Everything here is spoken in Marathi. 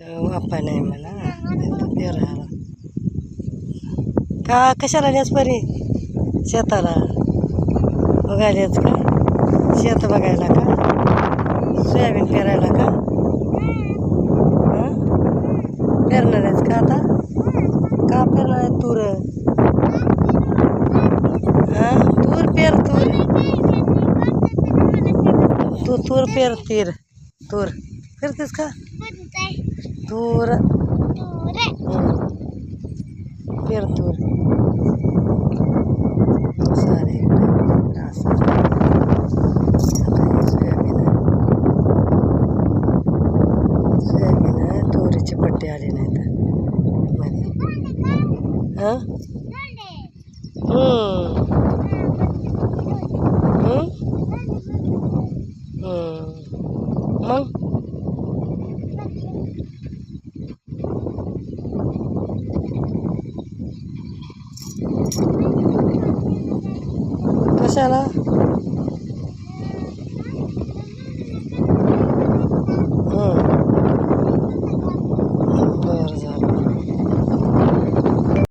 तर वापा नाही मला पेरायला का कशाला नेस परी शेताला बघायलाच का शेत बघायला का सोयाबीन पेरायला का हां पेरणार आहेस का आता का पेरणार आहे तूर हां तूर पेर तूर पेर तूर पेरतेस का तूर पेर तूर सारे सोयाबीन तुरीचे पट्टे आले नाहीत मध्ये हां मग कशाला